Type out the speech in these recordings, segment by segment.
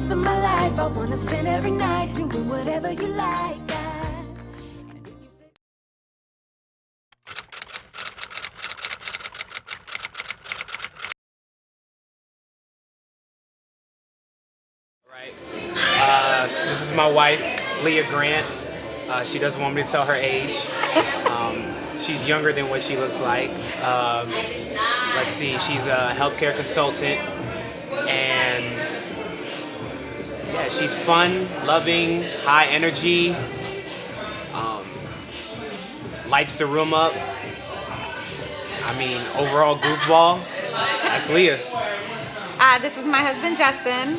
rest of my life. I wanna spend every night doing whatever you like. This is my wife, Leah Grant. She doesn't want me to tell her age. She's younger than what she looks like. Let's see, she's a healthcare consultant, and yeah, she's fun, loving, high energy, lights the room up. I mean, overall goofball. That's Leah. This is my husband, Justin.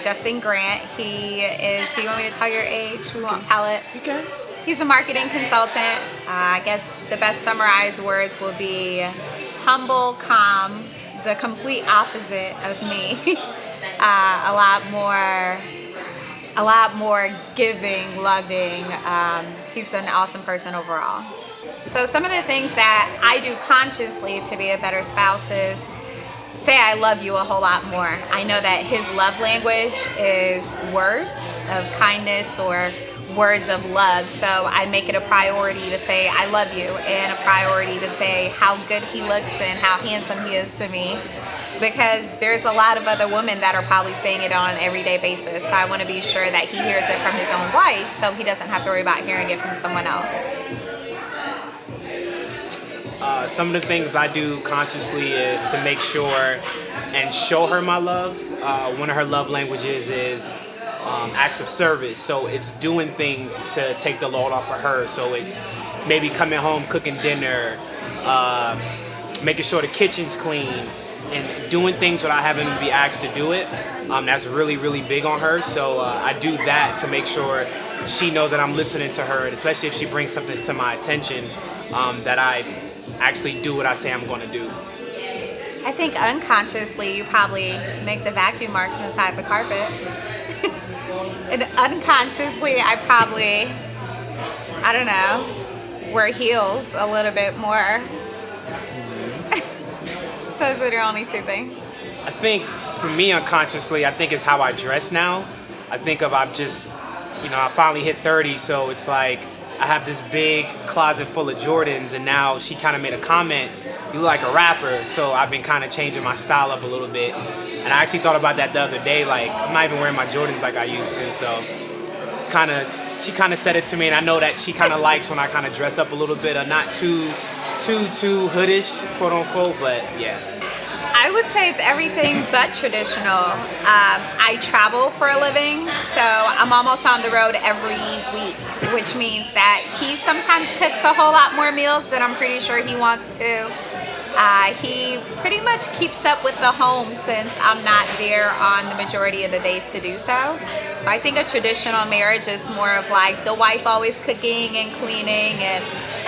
Justin Grant. He is, do you want me to tell your age? We won't tell it. Okay. He's a marketing consultant. I guess the best summarized words will be humble, calm, the complete opposite of me. A lot more giving, loving. He's an awesome person overall. So some of the things that I do consciously to be a better spouse is say I love you a whole lot more. I know that his love language is words of kindness or words of love, so I make it a priority to say I love you, and a priority to say how good he looks and how handsome he is to me, because there's a lot of other women that are probably saying it on an everyday basis. So I want to be sure that he hears it from his own wife, so he doesn't have to worry about hearing it from someone else. Some of the things I do consciously is to make sure and show her my love. One of her love languages is acts of service. So it's doing things to take the load off of her. So it's maybe coming home, cooking dinner, making sure the kitchen's clean, and doing things without having to be asked to do it. That's really, really big on her. So I do that to make sure she knows that I'm listening to her, and especially if she brings something to my attention, that I actually do what I say I'm going to do. I think unconsciously you probably make the vacuum marks inside the carpet. And unconsciously I probably, I don't know, wear heels a little bit more. So those are the only two things. I think for me unconsciously, I think it's how I dress now. I think of I'm just, I finally hit 30, so it's like I have this big closet full of Jordans, and now she kind of made a comment, you look like a rapper, so I've been kind of changing my style up a little bit. And I actually thought about that the other day, like I'm not even wearing my Jordans like I used to, so she kind of said it to me, and I know that she kind of likes when I kind of dress up a little bit, or not too hoodish, quote unquote, but yeah. I would say it's everything but traditional. I travel for a living, so I'm almost on the road every week, which means that he sometimes cooks a whole lot more meals than I'm pretty sure he wants to. He pretty much keeps up with the home since I'm not there on the majority of the days to do so. So I think a traditional marriage is more of like the wife always cooking and cleaning, and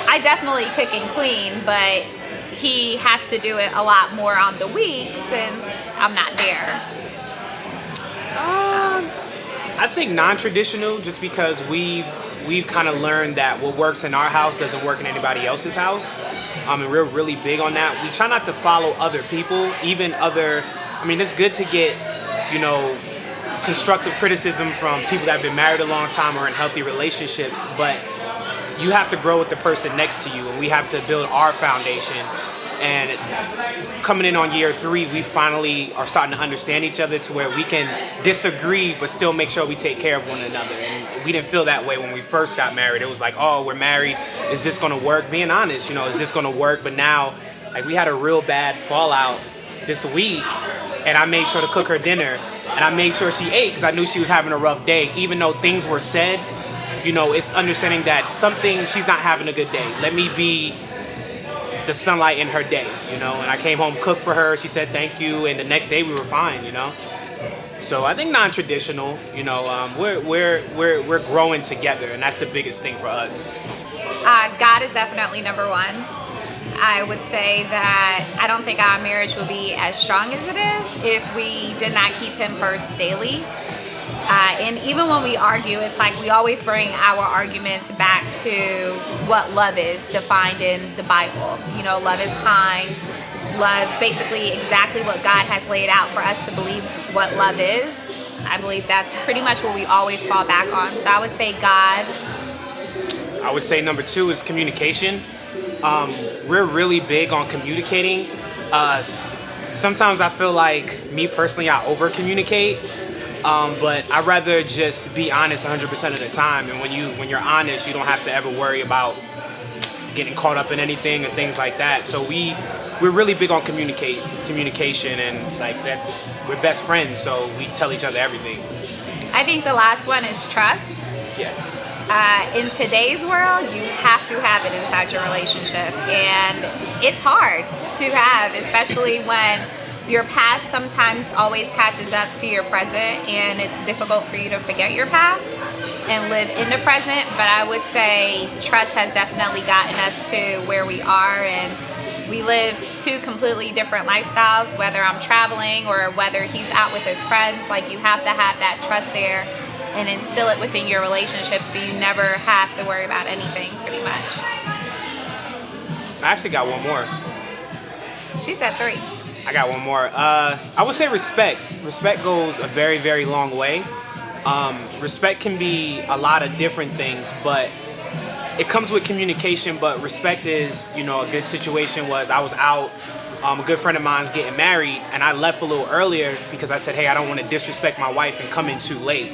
I definitely cook and clean, but he has to do it a lot more on the week since I'm not there. I think non-traditional, just because we've kind of learned that what works in our house doesn't work in anybody else's house. And we're really big on that. We try not to follow other people, it's good to get, constructive criticism from people that have been married a long time or in healthy relationships, but you have to grow with the person next to you, and we have to build our foundation. And coming in on year 3, we finally are starting to understand each other to where we can disagree but still make sure we take care of one another. And we didn't feel that way when we first got married. It was like, oh, we're married, is this going to work? Being honest, is this going to work? But now, like, we had a real bad fallout this week, and I made sure to cook her dinner, and I made sure she ate because I knew she was having a rough day. Even though things were said, it's understanding that she's not having a good day. Let me be the sunlight in her day, and I came home, cooked for her, she said thank you, and the next day we were fine, So I think non-traditional, we're growing together, and that's the biggest thing for us. God is definitely number one. I would say that I don't think our marriage would be as strong as it is if we did not keep him first daily. And even when we argue, it's like we always bring our arguments back to what love is defined in the Bible. Love is kind. Love, basically exactly what God has laid out for us to believe what love is. I believe that's pretty much what we always fall back on. So I would say God. I would say number 2 is communication. We're really big on communicating. Sometimes I feel like, me personally, I over communicate, but I'd rather just be honest 100% of the time. And when you're honest, you don't have to ever worry about getting caught up in anything and things like that. So we're really big on communication, and like that, we're best friends, so we tell each other everything. I think the last one is trust. Yeah. In today's world, you have to have it inside your relationship, and it's hard to have, especially when your past sometimes always catches up to your present, and it's difficult for you to forget your past and live in the present. But I would say trust has definitely gotten us to where we are, and we live 2 completely different lifestyles, whether I'm traveling or whether he's out with his friends. Like, you have to have that trust there and instill it within your relationship, so you never have to worry about anything, pretty much. I actually got one more. She said 3. I got one more. I would say respect. Respect goes a very, very long way. Respect can be a lot of different things, but it comes with communication. But respect is, a good situation was, I was out, a good friend of mine's getting married, and I left a little earlier because I said, hey, I don't want to disrespect my wife and come in too late.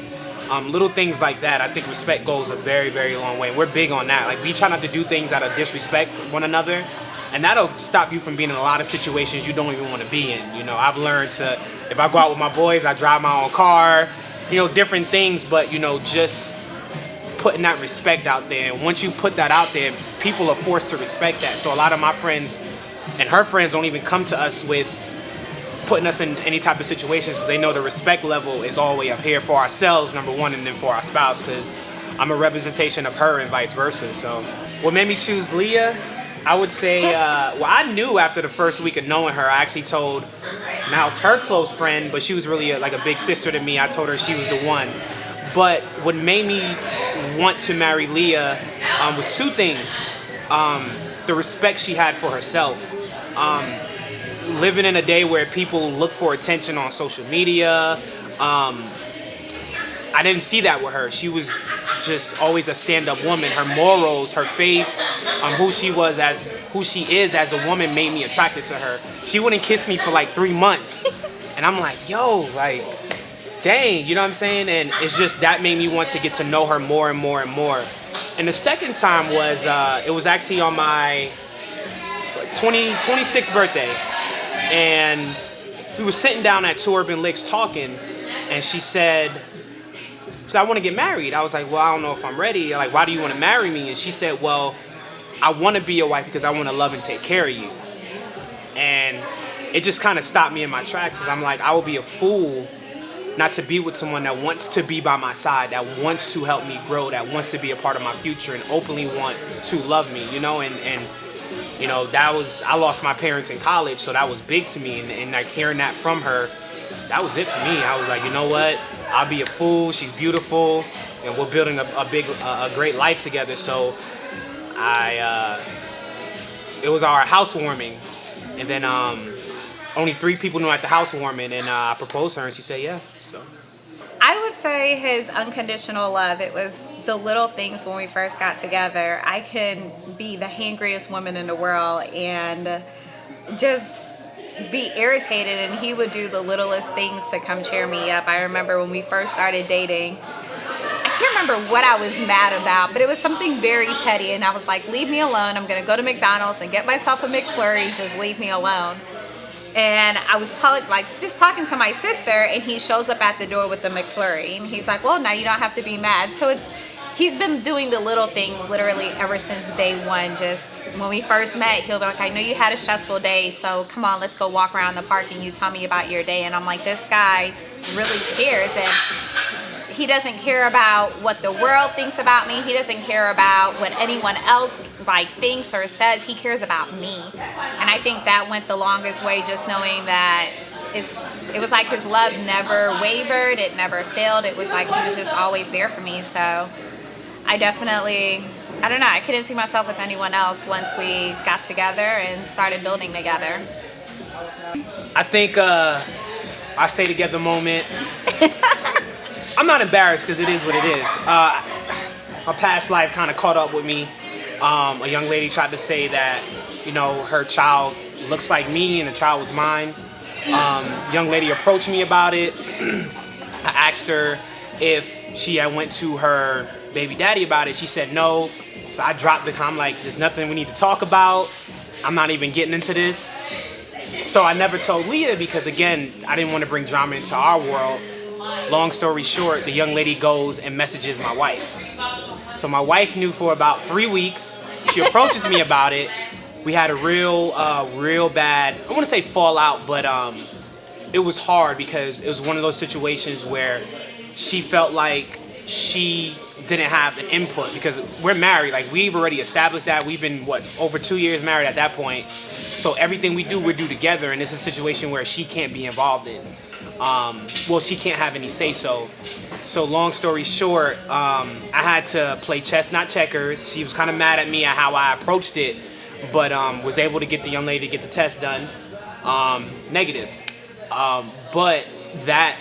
Little things like that, I think respect goes a very, very long way. And we're big on that. Like, we try not to do things out of disrespect for one another, and that'll stop you from being in a lot of situations you don't even want to be in. I've learned to, if I go out with my boys, I drive my own car, different things, but, just putting that respect out there. And once you put that out there, people are forced to respect that. So a lot of my friends and her friends don't even come to us with putting us in any type of situations, because they know the respect level is all the way up here for ourselves, number 1, and then for our spouse, because I'm a representation of her and vice versa. So what made me choose Leah, I would say, I knew after the first week of knowing her. I actually told, now it's her close friend, but she was really like a big sister to me. I told her she was the one. But what made me want to marry Leah was 2 things. The respect she had for herself. Living in a day where people look for attention on social media, I didn't see that with her. She was just always a stand-up woman. Her morals, her faith, who she is as a woman made me attracted to her. She wouldn't kiss me for like 3 months, and I'm like, yo, like, dang, you know what I'm saying? And it's just that made me want to get to know her more and more and more. And the second time was, it was actually on my 26th birthday, and we were sitting down at Two Urban Licks talking, and she said, I want to get married. I was like, well, I don't know if I'm ready. Like, why do you want to marry me? And she said, well, I want to be your wife because I want to love and take care of you. And it just kind of stopped me in my tracks, because I'm like, I will be a fool not to be with someone that wants to be by my side, that wants to help me grow, that wants to be a part of my future and openly want to love me, and that was, I lost my parents in college, so that was big to me, and like hearing that from her, that was it for me. I was like, you know what, I'll be a fool, she's beautiful, and we're building a great life together. So it was our housewarming, and then only 3 people knew at the housewarming, and I proposed to her, and she said yeah. So I would say his unconditional love. It was the little things when we first got together. I can be the hangriest woman in the world and just be irritated, and he would do the littlest things to come cheer me up. I remember when we first started dating, I can't remember what I was mad about, but it was something very petty, and I was like, leave me alone. I'm gonna go to McDonald's and get myself a McFlurry. Just leave me alone. And I was just talking to my sister, and he shows up at the door with the McFlurry, and he's like, well, now you don't have to be mad. So he's been doing the little things literally ever since day one. Just when we first met, he'll be like, I know you had a stressful day, so come on, let's go walk around the park and you tell me about your day. And I'm like, this guy really cares, and he doesn't care about what the world thinks about me. He doesn't care about what anyone else thinks or says. He cares about me. And I think that went the longest way, just knowing that it was like his love never wavered, it never failed. It was like he was just always there for me. So I definitely, I don't know, I couldn't see myself with anyone else once we got together and started building together. I think our stay together moment I'm not embarrassed because it is what it is. My past life kind of caught up with me. A young lady tried to say that, you know, her child looks like me and the child was mine. Young lady approached me about it. I asked her if she had went to her baby daddy about it. She said no. So I dropped the comment, like, there's nothing we need to talk about. I'm not even getting into this. So I never told Leah because, again, I didn't want to bring drama into our world. Long story short, the young lady goes and messages my wife. So my wife knew for about 3 weeks. She approaches me about it. We had a real bad, I want to say fallout, but it was hard because it was one of those situations where she felt like she didn't have an input because we're married. Like, we've already established that. We've been, over 2 years married at that point. So everything we do together, and it's a situation where she can't be involved in. She can't have any say-so. So long story short, I had to play chess, not checkers. She was kind of mad at me at how I approached it, but was able to get the young lady to get the test done. Negative. But that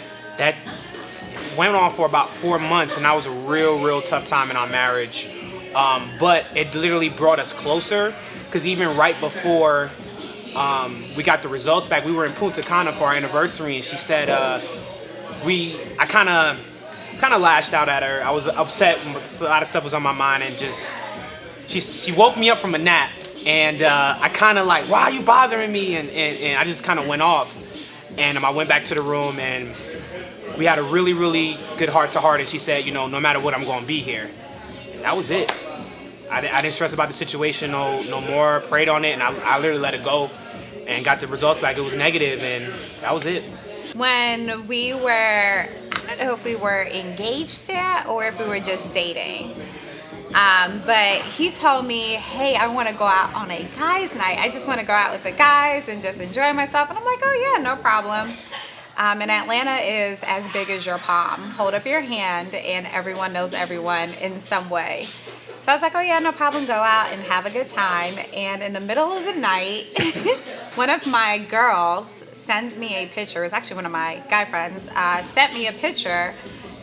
went on for about 4 months, and that was a real tough time in our marriage. But it literally brought us closer, because even right before we got the results back, we were in Punta Cana for our anniversary, and she said, I kind of lashed out at her. I was upset. A lot of stuff was on my mind, and just she woke me up from a nap, and I kind of like, why are you bothering me? And I just kind of went off, and I went back to the room, and we had a really good heart-to-heart, and she said, you know, no matter what, I'm going to be here. And that was it. I didn't stress about the situation no more, prayed on it, and I literally let it go and got the results back. It was negative, and that was it. When we were, I don't know if we were engaged yet or if we were just dating, but he told me, hey, I want to go out on a guys' night. I just want to go out with the guys and just enjoy myself. And I'm like, oh yeah, no problem. And Atlanta is as big as your palm. Hold up your hand and everyone knows everyone in some way. So I was like, oh yeah, no problem, go out and have a good time. And in the middle of the night, one of my girls sends me a picture. It was actually one of my guy friends, sent me a picture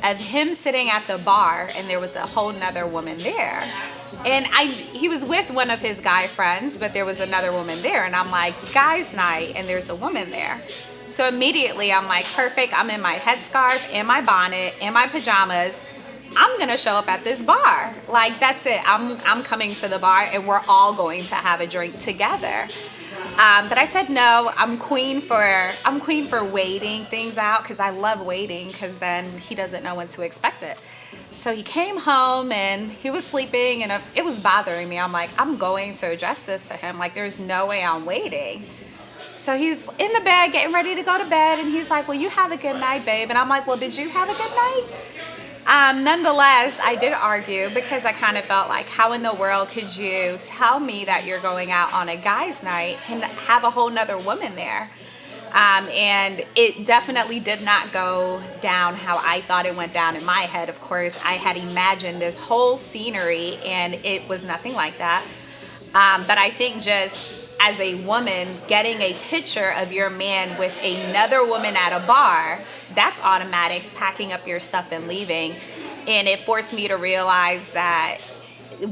of him sitting at the bar, and there was a whole nother woman there. And he was with one of his guy friends, but there was another woman there. And I'm like, guys' night, and there's a woman there. So immediately I'm like, perfect, I'm in my headscarf, and my bonnet, and my pajamas. I'm gonna show up at this bar. Like, that's it. I'm coming to the bar, and we're all going to have a drink together. But I said no. I'm queen for waiting things out, because I love waiting, because then he doesn't know when to expect it. So he came home and he was sleeping, and it was bothering me. I'm like, I'm going to address this to him. Like, there's no way I'm waiting. So he's in the bed getting ready to go to bed, and he's like, well, you have a good night, babe. And I'm like, well, did you have a good night? Nonetheless, I did argue, because I kind of felt like, how in the world could you tell me that you're going out on a guy's night and have a whole nother woman there? And it definitely did not go down how I thought it went down in my head. Of course, I had imagined this whole scenery, and it was nothing like that. But I think just as a woman, getting a picture of your man with another woman at a bar, that's automatic, packing up your stuff and leaving. And it forced me to realize that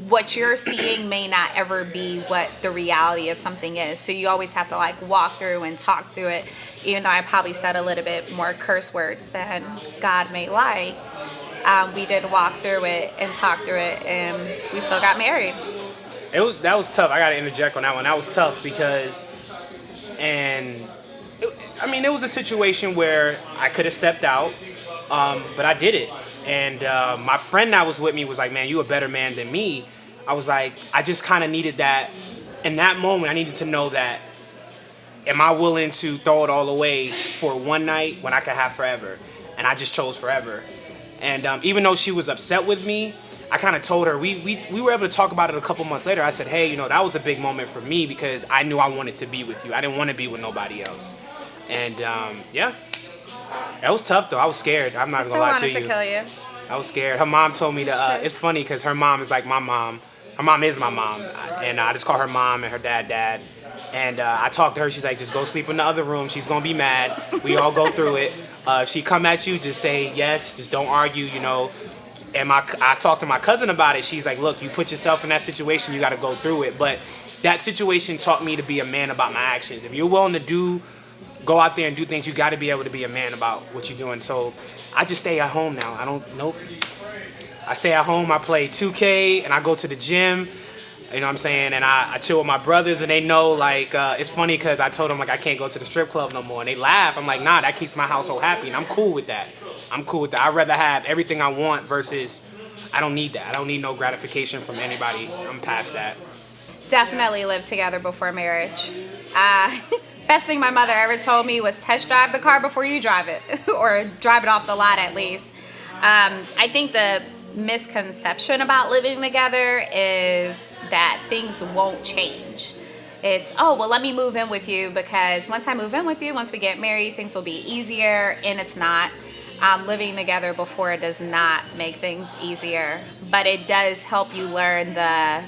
what you're seeing may not ever be what the reality of something is. So you always have to like walk through and talk through it. Even though I probably said a little bit more curse words than God may like, we did walk through it and talk through it, and we still got married. That was tough. I got to interject on that one. That was tough because, it was a situation where I could have stepped out, but I did it. And my friend that was with me was like, man, you a better man than me. I was like, I just kind of needed that. In that moment, I needed to know that, am I willing to throw it all away for one night when I could have forever? And I just chose forever. And even though she was upset with me, I kind of told her, we were able to talk about it a couple months later. I said, hey, that was a big moment for me, because I knew I wanted to be with you. I didn't want to be with nobody else. And yeah, that was tough though. I was scared. I'm not gonna lie to you. I still wanted to kill you. I was scared. Her mom told me to. It's funny because her mom is like my mom. Her mom is my mom, and I just call her mom and her dad. And I talked to her. She's like, just go sleep in the other room. She's gonna be mad. We all go through it. If she come at you, just say yes. Just don't argue. And I talked to my cousin about it. She's like, look, you put yourself in that situation, you got to go through it. But that situation taught me to be a man about my actions. If you're willing to go out there and do things, you got to be able to be a man about what you're doing. So I just stay at home now. I stay at home. I play 2K and I go to the gym. You know what I'm saying? And I chill with my brothers, and they know, like, it's funny because I told them, like, I can't go to the strip club no more. And they laugh. I'm like, nah, that keeps my household happy. And I'm cool with that. I'd rather have everything I want versus I don't need that. I don't need no gratification from anybody. I'm past that. Definitely live together before marriage. Best thing my mother ever told me was test drive the car before you drive it, or drive it off the lot at least. I think the misconception about living together is that things won't change. It's, oh, well, let me move in with you because once I move in with you, once we get married, things will be easier, and it's not. Living together before does not make things easier, but it does help you learn the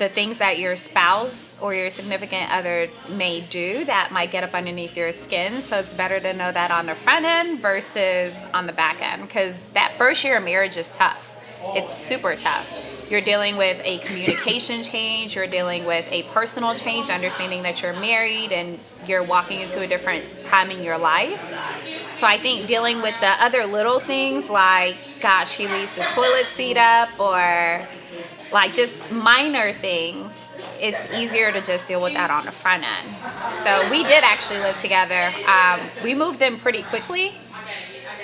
things that your spouse or your significant other may do that might get up underneath your skin. So it's better to know that on the front end versus on the back end, because that first year of marriage is tough. It's super tough. You're dealing with a communication change, you're dealing with a personal change, understanding that you're married and you're walking into a different time in your life. So I think dealing with the other little things like, gosh, he leaves the toilet seat up, or like just minor things, it's easier to just deal with that on the front end. So we did actually live together. We moved in pretty quickly.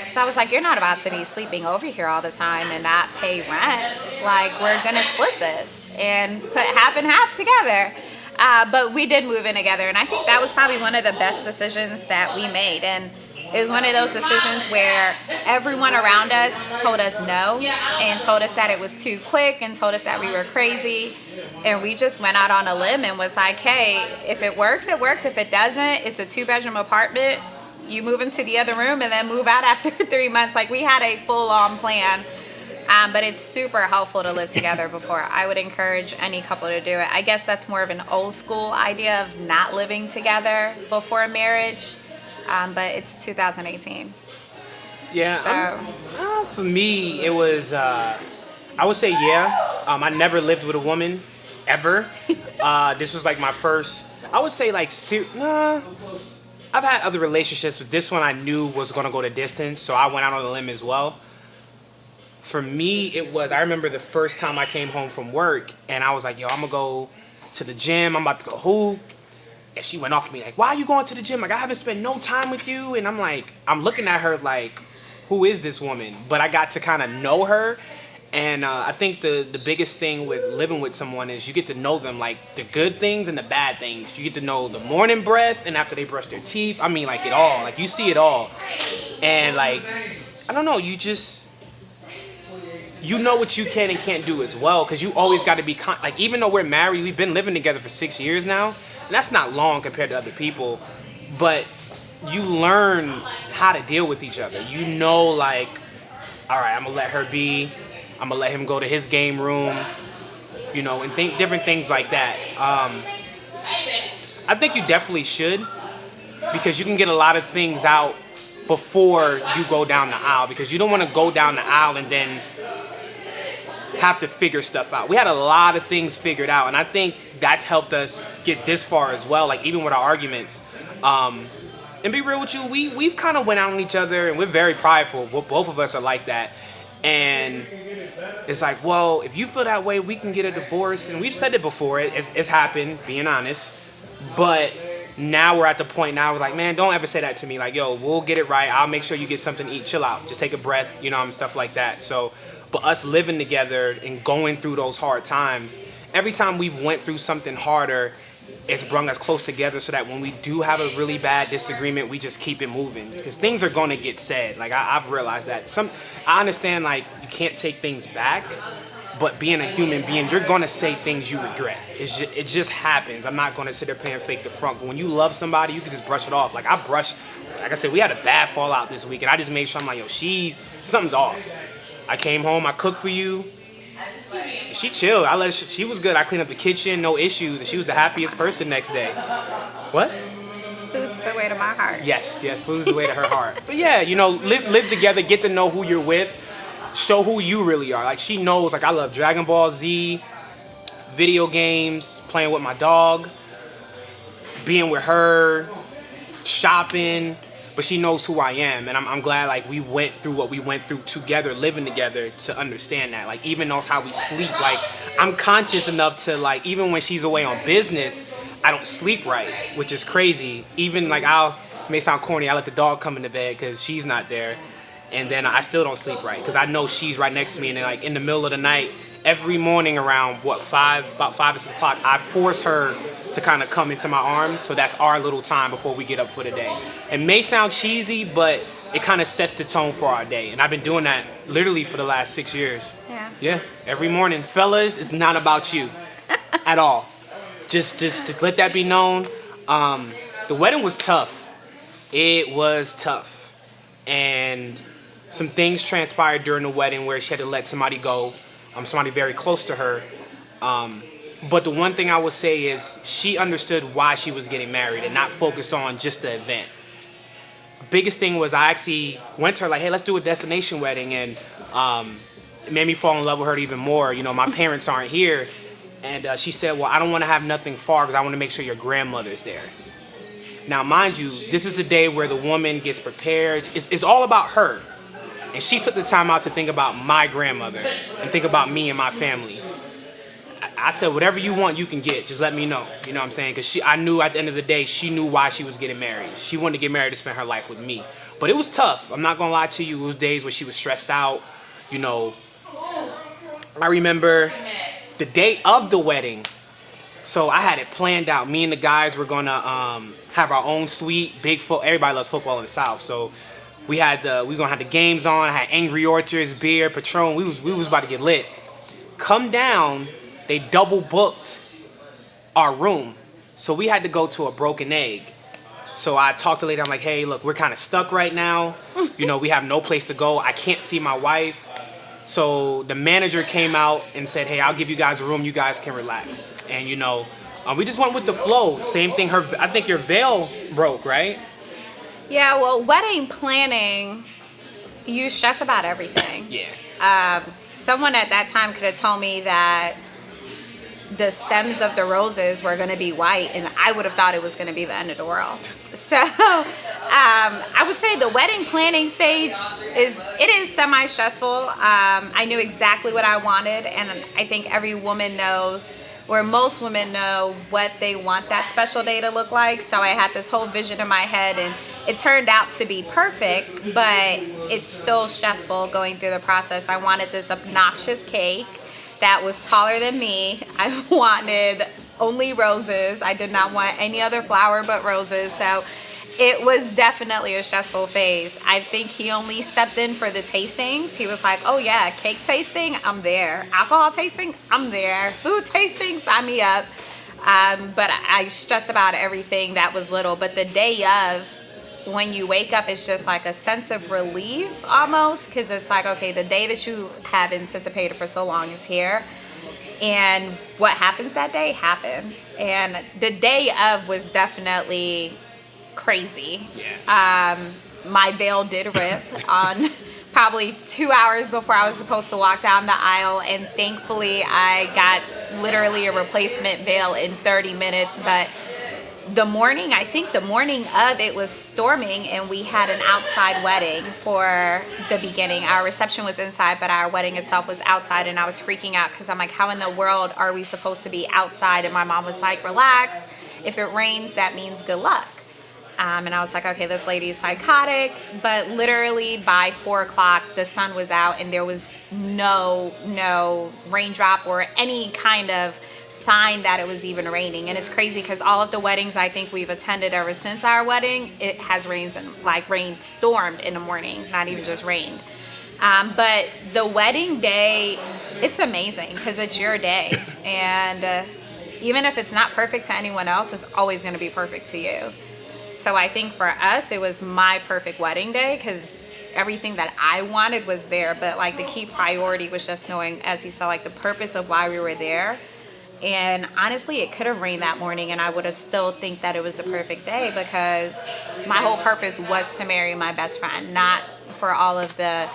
So I was like, you're not about to be sleeping over here all the time and not pay rent. Like, we're going to split this and put half and half together. But we did move in together. And I think that was probably one of the best decisions that we made. And it was one of those decisions where everyone around us told us no and told us that it was too quick and told us that we were crazy. And we just went out on a limb and was like, hey, if it works, it works. If it doesn't, it's a 2-bedroom apartment. You move into the other room and then move out after 3 months. Like, we had a full-on plan. But it's super helpful to live together before. I would encourage any couple to do it. I guess that's more of an old school idea of not living together before marriage. But it's 2018. Yeah. So For me, it was, I would say, yeah. I never lived with a woman, ever. This was like my first, I would say, like, I've had other relationships, but this one I knew was going to go the distance, so I went out on a limb as well. For me, it was, I remember the first time I came home from work, and I was like, yo, I'm going to go to the gym, I'm about to go hoop. And she went off me like, why are you going to the gym? Like, I haven't spent no time with you. And I'm like, I'm looking at her like, who is this woman? But I got to kind of know her. And I think the biggest thing with living with someone is you get to know them, like the good things and the bad things. You get to know the morning breath and after they brush their teeth. I mean, like, it all. Like, you see it all. And, like, I don't know, you know what you can and can't do as well, because you always got to be, like, even though we're married, we've been living together for 6 years now, and that's not long compared to other people, but you learn how to deal with each other. You know, like, all right, I'm going to let her be. I'm going to let him go to his game room, you know, and different things like that. I think you definitely should, because you can get a lot of things out before you go down the aisle, because you don't want to go down the aisle and then have to figure stuff out. We had a lot of things figured out, and I think that's helped us get this far as well, like even with our arguments. And be real with you, we've kind of went out on each other, and we're very prideful. Both of us are like that. And it's like, well, if you feel that way, we can get a divorce. And we've said it before. It's happened, being honest. But now we're at the point now, we're like, man, don't ever say that to me. Like, yo, we'll get it right. I'll make sure you get something to eat. Chill out. Just take a breath, you know, and stuff like that. So, but us living together and going through those hard times, every time we've went through something harder, it's brought us close together so that when we do have a really bad disagreement, we just keep it moving. Because things are going to get said. Like, I've realized that. I understand, like, you can't take things back, but being a human being, you're going to say things you regret. It just happens. I'm not going to sit there playing fake the front. But when you love somebody, you can just brush it off. Like I said, we had a bad fallout this week, and I just made sure, I'm like, yo, something's off. I came home, I cooked for you. She chilled. She was good. I cleaned up the kitchen, no issues, and she was the happiest person next day. What? Food's the way to my heart. Yes, food's the way to her heart. But yeah, live together, get to know who you're with, show who you really are. Like, she knows, like, I love Dragon Ball Z, video games, playing with my dog, being with her, shopping, but she knows who I am, and I'm glad, like, we went through what we went through together, living together, to understand that. Like, even knows how we sleep. Like, I'm conscious enough to, like, even when she's away on business, I don't sleep right, which is crazy. Even, like, may sound corny, I let the dog come into bed because she's not there, and then I still don't sleep right because I know she's right next to me, and then, like, in the middle of the night, every morning around, about 5 or 6 o'clock, I force her to kind of come into my arms, so that's our little time before we get up for the day. It may sound cheesy, but it kind of sets the tone for our day, and I've been doing that literally for the last 6 years. Yeah, every morning. Fellas, it's not about you at all. Just let that be known. The wedding was tough. It was tough, and some things transpired during the wedding where she had to let somebody go, somebody very close to her. But the one thing I would say is she understood why she was getting married and not focused on just the event. Biggest thing was I actually went to her like, hey, let's do a destination wedding, and it made me fall in love with her even more. My parents aren't here, and she said, well, I don't want to have nothing far because I want to make sure your grandmother's there. Now, mind you, this is a day where the woman gets prepared. It's all about her. And she took the time out to think about my grandmother and think about me and my family. I said, whatever you want, you can get. Just let me know. You know what I'm saying? Because I knew at the end of the day, she knew why she was getting married. She wanted to get married to spend her life with me. But it was tough. I'm not going to lie to you. It was days where she was stressed out. I remember the day of the wedding. So I had it planned out. Me and the guys were going to have our own suite. Everybody loves football in the South. So we were gonna have the games on. I had Angry Orchards, beer, Patron. We was about to get lit. Come down, they double booked our room, so we had to go to a Broken Egg. So I talked to the lady. I'm like, hey, look, we're kind of stuck right now. We have no place to go. I can't see my wife. So the manager came out and said, hey, I'll give you guys a room. You guys can relax. And we just went with the flow. Same thing. I think your veil broke, right? Yeah, well, wedding planning, you stress about everything. Yeah. Someone at that time could have told me that the stems of the roses were going to be white, and I would have thought it was going to be the end of the world. So I would say the wedding planning stage is semi-stressful. I knew exactly what I wanted, and I think every woman knows, or most women know, what they want that special day to look like. So I had this whole vision in my head, and it turned out to be perfect, but it's still stressful going through the process. I wanted this obnoxious cake that was taller than me. I wanted only roses. I did not want any other flower but roses. So it was definitely a stressful phase. I think he only stepped in for the tastings. He was like, oh yeah, cake tasting, I'm there. Alcohol tasting, I'm there. Food tasting, sign me up. But I stressed about everything that was little. But the day of, when you wake up, it's just like a sense of relief almost, because it's like, okay, the day that you have anticipated for so long is here, and what happens that day happens. And the day of was definitely crazy. Yeah. My veil did rip on probably 2 hours before I was supposed to walk down the aisle, and thankfully I got literally a replacement veil in 30 minutes. But the morning of, it was storming, and we had an outside wedding for the beginning. Our reception was inside, but our wedding itself was outside, and I was freaking out because I'm like, how in the world are we supposed to be outside? And my mom was like, relax. If it rains, that means good luck. And I was like, okay, this lady is psychotic. But literally by 4 o'clock, the sun was out, and there was no raindrop or any kind of sign that it was even raining. And it's crazy because all of the weddings I think we've attended ever since our wedding, it has stormed in the morning, not even just rained. But the wedding day, it's amazing because it's your day, and even if it's not perfect to anyone else, it's always going to be perfect to you. So I think for us, it was my perfect wedding day because everything that I wanted was there, but like the key priority was just knowing, as he said, like the purpose of why we were there. And honestly, it could have rained that morning and I would have still think that it was the perfect day, because my whole purpose was to marry my best friend, not for all of the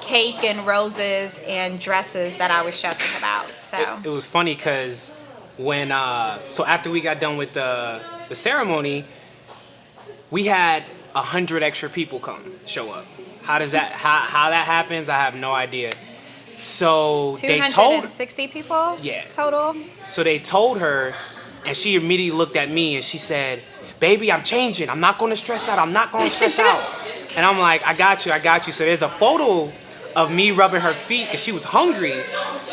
cake and roses and dresses that I was stressing about. So it was funny because when so after we got done with the ceremony, we had 100 extra people show up. How that happens, I have no idea. So they told 260 people yeah total. So they told her, and she immediately looked at me and she said, "Baby, I'm changing. I'm not going to stress out. I'm not going to stress out." And I'm like, I got you. So there's a photo of me rubbing her feet because she was hungry,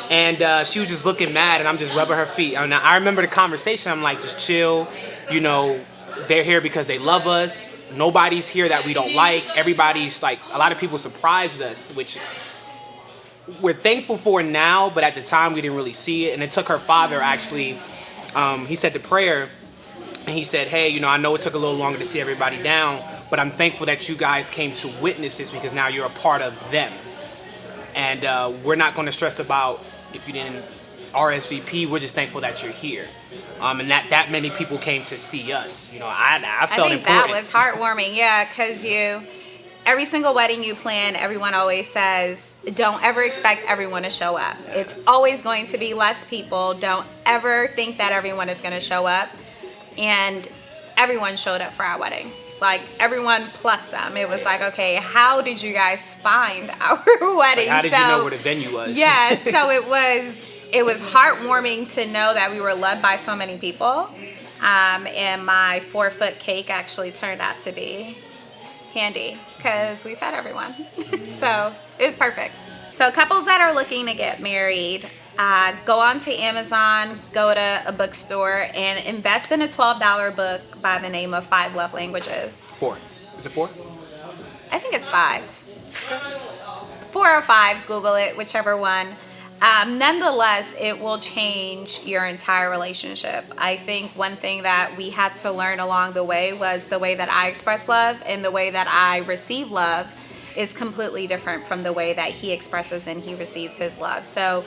and she was just looking mad, and I'm just rubbing her feet. And I remember the conversation. I'm like, just chill. You know, they're here because they love us. Nobody's here that we don't like. Everybody's like, a lot of people surprised us, which we're thankful for now, but at the time we didn't really see it. And it took her father, actually, he said the prayer, and he said, "Hey, you know, I know it took a little longer to see everybody down, but I'm thankful that you guys came to witness this, because now you're a part of them. And we're not going to stress about if you didn't RSVP. We're just thankful that you're here." And that many people came to see us. You know, I felt think important. That was heartwarming, yeah, because every single wedding you plan, everyone always says, don't ever expect everyone to show up. It's always going to be less people. Don't ever think that everyone is going to show up. And everyone showed up for our wedding. Like, everyone plus some. It was like, okay, how did you guys find our wedding? Like, how did you know where the venue was? Yeah, so it was heartwarming to know that we were loved by so many people. And my 4-foot cake actually turned out to be handy because we fed everyone. So it was perfect. So couples that are looking to get married, go on to Amazon, go to a bookstore, and invest in a $12 book by the name of 5 Love Languages. 4. Is it 4? I think it's 5. 4 or 5, Google it, whichever one. Nonetheless, it will change your entire relationship. I think one thing that we had to learn along the way was the way that I express love and the way that I receive love is completely different from the way that he expresses and he receives his love. So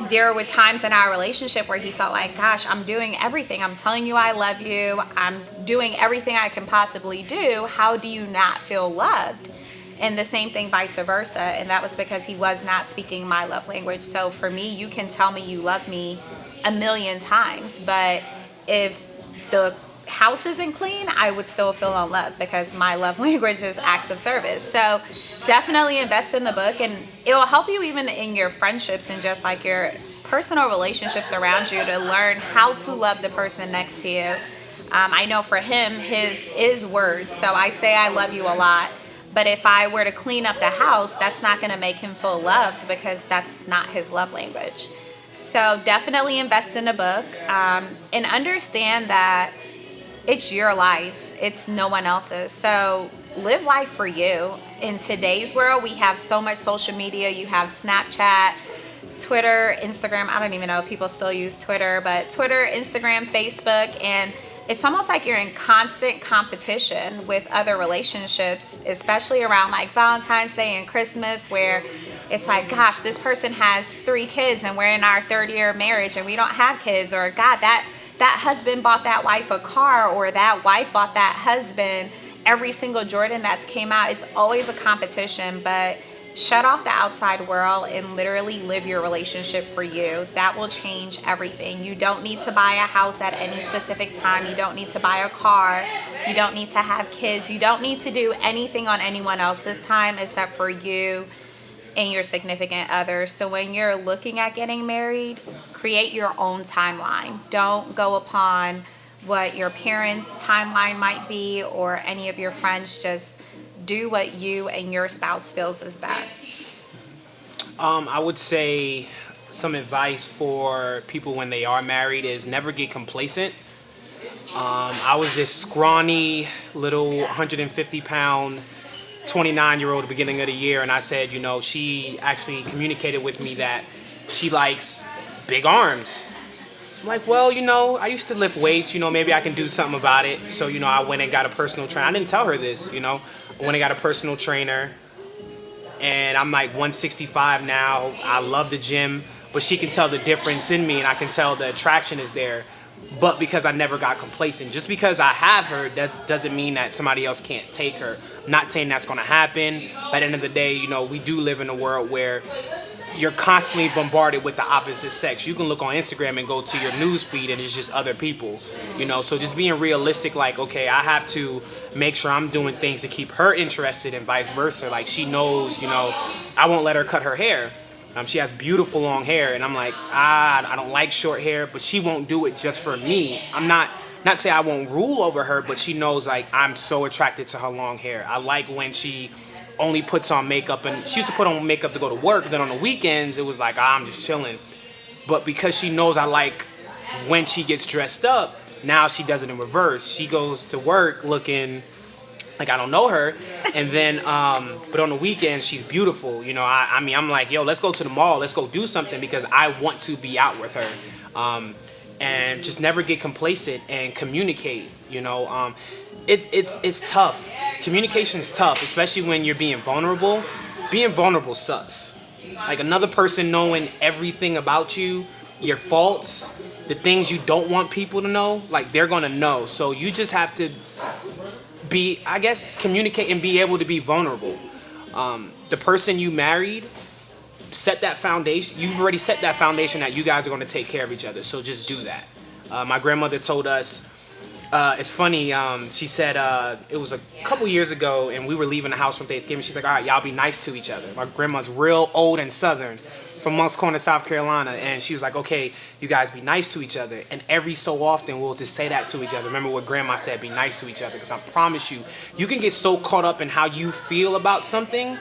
there were times in our relationship where he felt like, gosh, I'm doing everything. I'm telling you I love you. I'm doing everything I can possibly do. How do you not feel loved? And the same thing vice versa. And that was because he was not speaking my love language. So for me, you can tell me you love me a million times, but if the house isn't clean, I would still feel unloved because my love language is acts of service. So definitely invest in the book, and it will help you even in your friendships and just like your personal relationships around you to learn how to love the person next to you. I know for him, his is words. So I say I love you a lot. But if I were to clean up the house, that's not going to make him feel loved because that's not his love language. So definitely invest in a book, and understand that it's your life. It's no one else's. So live life for you. In today's world, we have so much social media. You have Snapchat, Twitter, Instagram. I don't even know if people still use Twitter, but Twitter, Instagram, Facebook, and it's almost like you're in constant competition with other relationships, especially around like Valentine's Day and Christmas, where it's like, gosh, this person has 3 kids and we're in our 3rd year of marriage and we don't have kids, or God, that husband bought that wife a car, or that wife bought that husband every single Jordan that's came out. It's always a competition, but shut off the outside world and literally live your relationship for you. That will change everything. You don't need to buy a house at any specific time. You don't need to buy a car. You don't need to have kids. You don't need to do anything on anyone else's time except for you and your significant other. So when you're looking at getting married, create your own timeline. Don't go upon what your parents' timeline might be or any of your friends. Just do what you and your spouse feels is best. I would say some advice for people when they are married is never get complacent. I was this scrawny little 150-pound 29-year-old at the beginning of the year, and I said, you know, she actually communicated with me that she likes big arms. I'm like, well, you know, I used to lift weights, you know, maybe I can do something about it. So, you know, I went and got a personal trainer. I didn't tell her this, you know. I went and got a personal trainer, and I'm like 165 now. I love the gym, but she can tell the difference in me, and I can tell the attraction is there. But because I never got complacent, just because I have her, that doesn't mean that somebody else can't take her. I'm not saying that's going to happen. By the end of the day, you know, we do live in a world where you're constantly bombarded with the opposite sex. You can look on Instagram and go to your news feed and it's just other people, you know. So just being realistic, like, okay, I have to make sure I'm doing things to keep her interested and vice versa. Like, she knows, you know, I won't let her cut her hair. She has beautiful long hair, and I'm like, I don't like short hair, but she won't do it just for me. I'm not say I won't rule over her, but she knows, like, I'm so attracted to her long hair. I like when she only puts on makeup, and she used to put on makeup to go to work, then on the weekends it was like, I'm just chilling. But because she knows I like when she gets dressed up, now she does it in reverse. She goes to work looking like I don't know her, and then but on the weekends she's beautiful, you know. I mean, I'm like, yo, let's go to the mall, let's go do something, because I want to be out with her. And just never get complacent and communicate, you know. It's tough. Communication's tough, especially when you're being vulnerable. Being vulnerable sucks. Like, another person knowing everything about you, your faults, the things you don't want people to know, like, they're gonna know. So you just have to be, I guess, communicate and be able to be vulnerable. The person you married, set that foundation. You've already set that foundation that you guys are going to take care of each other. So just do that. My grandmother told us, it's funny, she said it was a couple years ago, and we were leaving the house from Thanksgiving. She's like, all right, y'all be nice to each other. My grandma's real old and Southern, from Moncks Corner, South Carolina, and she was like, okay, you guys be nice to each other. And every so often we'll just say that to each other. Remember what grandma said, be nice to each other, because I promise you, you can get so caught up in how you feel about something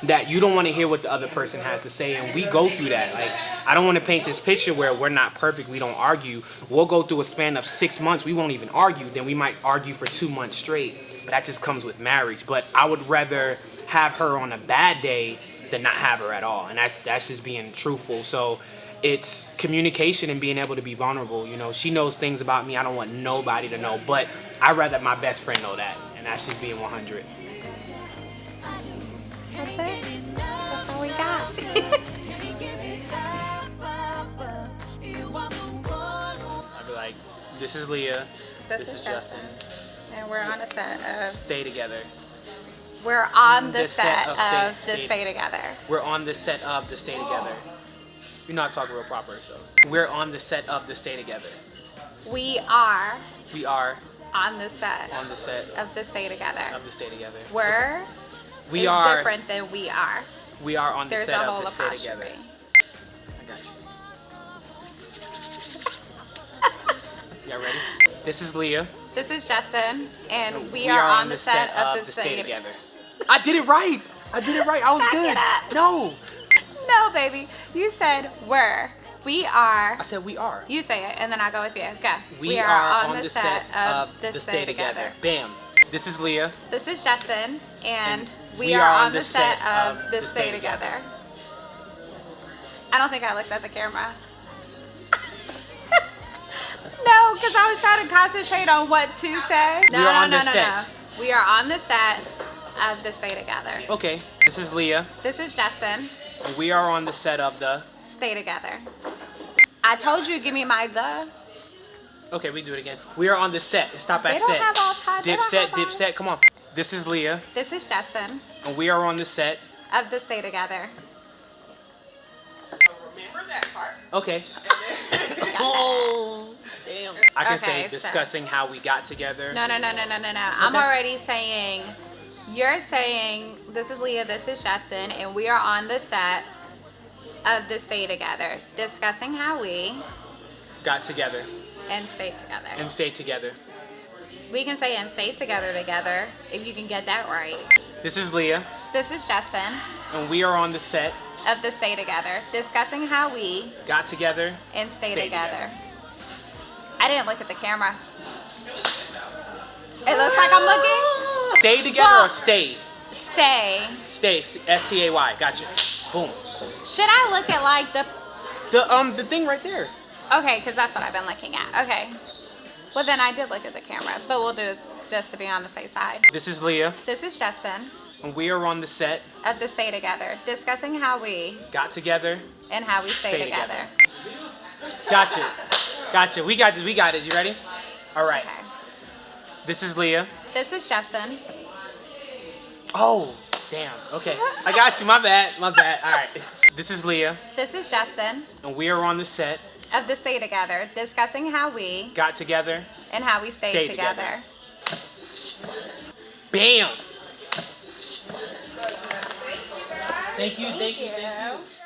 that you don't want to hear what the other person has to say. And we go through that. Like, I don't want to paint this picture where we're not perfect, we don't argue. We'll go through a span of 6 months, we won't even argue. Then we might argue for 2 months straight. That just comes with marriage. But I would rather have her on a bad day than not have her at all. And that's just being truthful. So it's communication and being able to be vulnerable. You know, she knows things about me I don't want nobody to know, but I'd rather my best friend know that. And that's just being 100. That's it. That's all we got. I'd be like, this is Leah. This is Justin. And we're on a set of... Stay together. We're on the set of the Stay Together. We're on the set of the Stay Together. You're not talking real proper, so. We're on the set of the Stay Together. We are on the set on the set of the Stay Together. Of the Stay Together. We're we are different than we are. We are on the There's set a of the Stay apostrophe. Together. I got you. Y'all ready? This is Leah. This is Justin, and we are on the set of the Stay Together. I did it right. I was Back good. it up. No. No, baby. You said we're. We are. I said we are. You say it, and then I'll go with you. Go. We are on the set of the Stay Together. Bam. This is Leah. This is Justin, and we are on the set of the Stay Together. I don't think I looked at the camera. No, because I was trying to concentrate on what to say. No. We are on the set of the Stay Together. Okay. This is Leah. This is Justin. And we are on the set of the Stay Together. I told you, give me my the. Okay, we do it again. We are on the set. Stop at They set. don't have all time. Dipset. Come on. This is Leah. This is Justin. And we are on the set Of the Stay Together. Remember that part. Okay. Oh, damn. I can Okay, say so- discussing how we got together. No. I'm already saying, you're saying, this is Leah, this is Justin, and we are on the set of the Stay Together, discussing how we Got together and stay together. and stay together. We can say and stay together if you can get that right. This is Leah. This is Justin And we are on the set. of the Stay Together, discussing how we Got together. and stay Stay together. I didn't look at the camera. It looks like I'm looking. Stay together Well- or stay? Stay. Stay. S-T-A-Y. Gotcha. Boom. Should I look at like the... The thing right there. Okay, because that's what I've been looking at. Okay. Well, then I did look at the camera, but we'll do it just to be on the safe side. This is Leah. This is Justin. And we are on the set. of the Stay Together, discussing how we Got together. and how we stay Stay together. Gotcha. Gotcha. We got this. We got it. You ready? All right. Okay. This is Leah. This is Justin. Oh, damn. Okay. I got you. My bad. My bad. All right. This is Leah. This is Justin And we are on the set. of the Stay Together, discussing how we Got together. and how we stay, Stay together. Bam. Thank you.